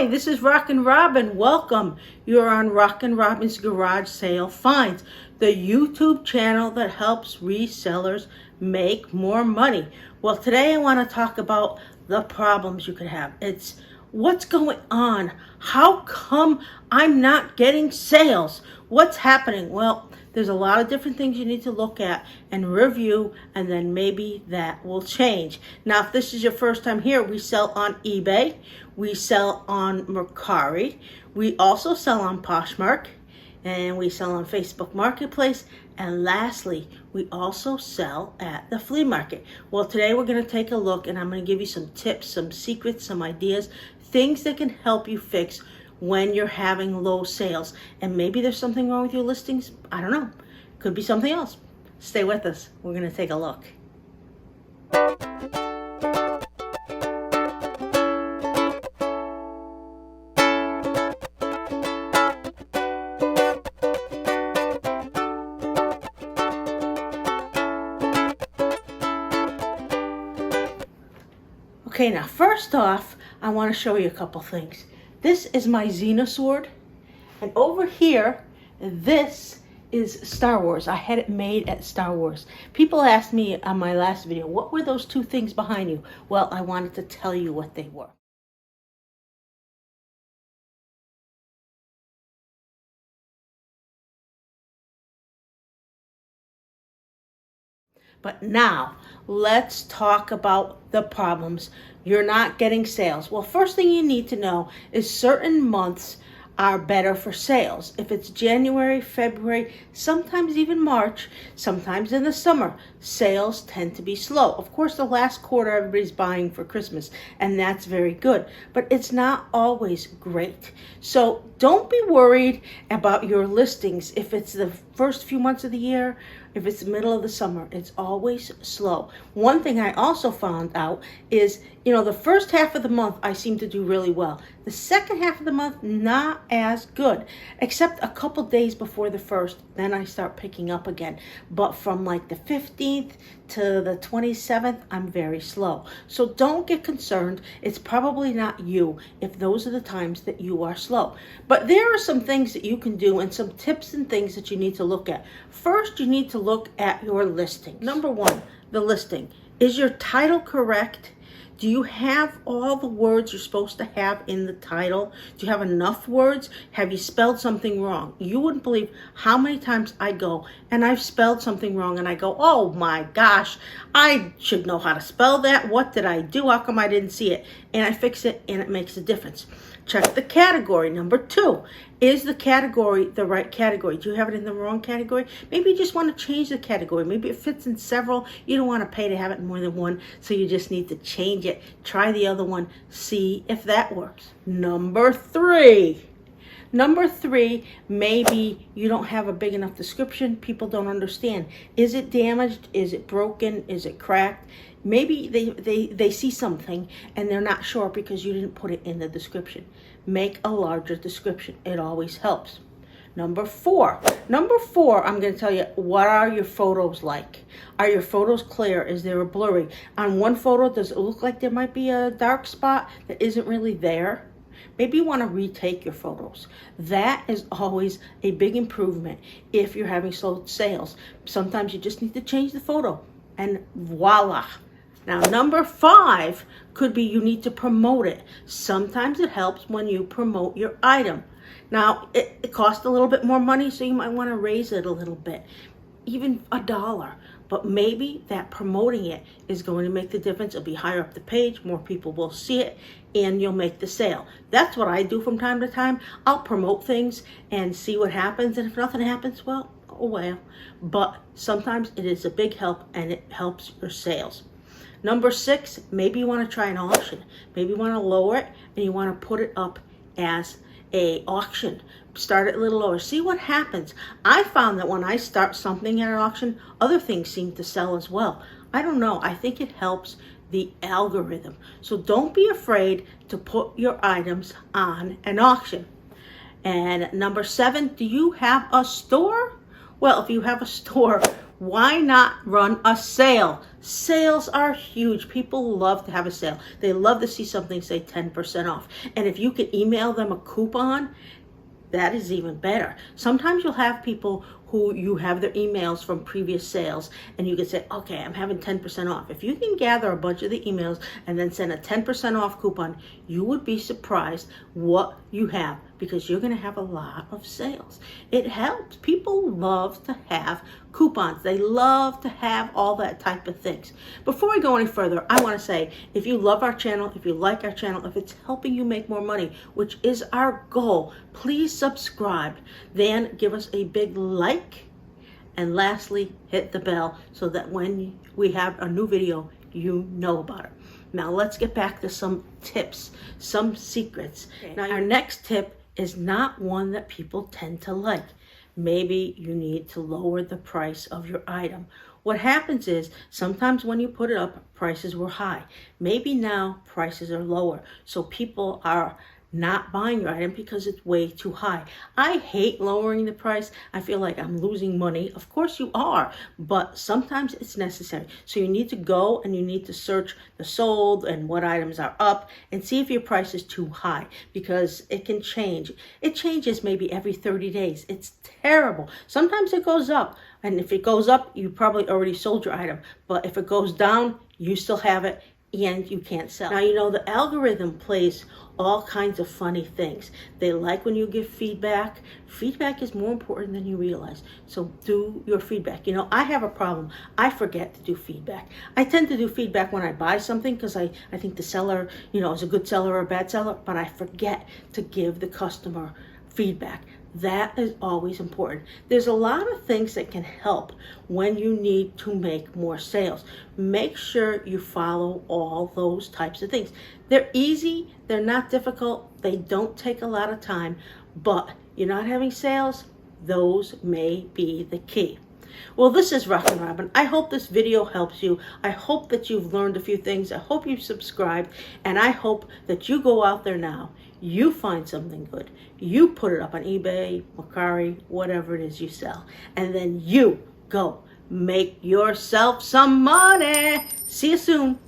Hi, this is RockinRobin. Welcome. You're on RockinRobin's Garage Sale Finds, the YouTube channel that helps resellers make more money. Well, today I want to talk about the problems you could have. It's what's going on? How come I'm not getting sales? What's happening? Well, there's a lot of different things you need to look at and review, and then maybe that will change. Now, if this is your first time here, we sell on eBay. We sell on Mercari. We also sell on Poshmark, and we sell on Facebook Marketplace. And lastly, we also sell at the flea market. Well, today we're going to take a look, and I'm going to give you some tips, some secrets, some ideas, things that can help you fix when you're having low sales. And maybe there's something wrong with your listings. I don't know. Could be something else. Stay with us. We're going to take a look. Okay, now first off, I want to show you a couple things. This is my Xena sword, and over here, this is Star Wars. I had it made at Star Wars. People asked me on my last video, what were those two things behind you? Well, I wanted to tell you what they were. But now, let's talk about the problems. You're not getting sales. Well, first thing you need to know is certain months are better for sales. If it's January, February, sometimes even March, sometimes in the summer, sales tend to be slow. Of course, the last quarter, everybody's buying for Christmas, and that's very good, but it's not always great. So don't be worried about your listings if it's the first few months of the year, if it's the middle of the summer. It's always slow. One thing I also found out is, the first half of the month I seem to do really well. The second half of the month, not as good, except a couple days before the first. Then I start picking up again. But from like the 15th to the 27th, I'm very slow. So don't get concerned. It's probably not you if those are the times that you are slow. But there are some things that you can do and some tips and things that you need to look at. First, you need to look at your listing. Number one, the listing. Is your title correct? Do you have all the words you're supposed to have in the title? Do you have enough words? Have you spelled something wrong? You wouldn't believe how many times I go and I've spelled something wrong and I go, oh my gosh, I should know how to spell that. What did I do? How come I didn't see it? And I fix it and it makes a difference. Check the category. Number two, is the category the right category? Do you have it in the wrong category? Maybe you just want to change the category. Maybe it fits in several. You don't want to pay to have it in more than one, so you just need to change it. Try the other one. See if that works. Number three, maybe you don't have a big enough description. People don't understand. Is it damaged? Is it broken? Is it cracked? Maybe they see something and they're not sure because you didn't put it in the description. Make a larger description. It always helps. Number four, I'm going to tell you, what are your photos like? Are your photos clear? Is there a blurry? On one photo, does it look like there might be a dark spot that isn't really there? Maybe you want to retake your photos. That is always a big improvement if you're having slow sales. Sometimes you just need to change the photo and voila. Now, number five could be you need to promote it. Sometimes it helps when you promote your item. Now, it costs a little bit more money, so you might want to raise it a little bit, even $1. But maybe that promoting it is going to make the difference. It'll be higher up the page, more people will see it, and you'll make the sale. That's what I do from time to time. I'll promote things and see what happens, and if nothing happens, well, oh well. But sometimes it is a big help, and it helps your sales. Number six, maybe you want to try an auction. Maybe you want to lower it and you want to put it up as a auction. Start it a little lower. See what happens. I found that when I start something at an auction, other things seem to sell as well. I don't know. I think it helps the algorithm. So don't be afraid to put your items on an auction. And number seven, do you have a store? Well, if you have a store, Why not run a sale? Sales are huge. People love to have a sale. They love to see something say 10% off. And if you can email them a coupon, that is even better. Sometimes you'll have people who you have their emails from previous sales and you can say, okay, I'm having 10% off. If you can gather a bunch of the emails and then send a 10% off coupon, you would be surprised what you have, because you're going to have a lot of sales. It helps. People love to have coupons. They love to have all that type of things. Before we go any further, I want to say, if you love our channel, if you like our channel, if it's helping you make more money, which is our goal, please subscribe. Then give us a big like. And lastly, hit the bell so that when we have a new video, you know about it. Now let's get back to some tips, some secrets. Okay. Now our next tip is not one that people tend to like. Maybe you need to lower the price of your item. What happens is sometimes when you put it up, prices were high. Maybe now prices are lower. So people are not buying your item because it's way too high. I hate lowering the price. I feel like I'm losing money. Of course you are, but sometimes it's necessary. So you need to go and you need to search the sold and what items are up and see if your price is too high, because it can change. It changes maybe every 30 days. It's terrible. Sometimes it goes up, and if it goes up, you probably already sold your item. But if it goes down, you still have it and you can't sell. Now, you know, the algorithm plays all kinds of funny things. They like when you give feedback. Feedback is more important than you realize. So do your feedback. You know, I have a problem. I forget to do feedback. I tend to do feedback when I buy something because I think the seller, you know, is a good seller or a bad seller, but I forget to give the customer feedback. That is always important. There's a lot of things that can help when you need to make more sales. Make sure you follow all those types of things. They're easy, they're not difficult, they don't take a lot of time, but you're not having sales, those may be the key. Well, this is RockinRobin. I hope this video helps you. I hope that you've learned a few things. I hope you've subscribed, and I hope that you go out there now, you find something good, you put it up on eBay, Mercari, whatever it is you sell, and then you go make yourself some money. See you soon.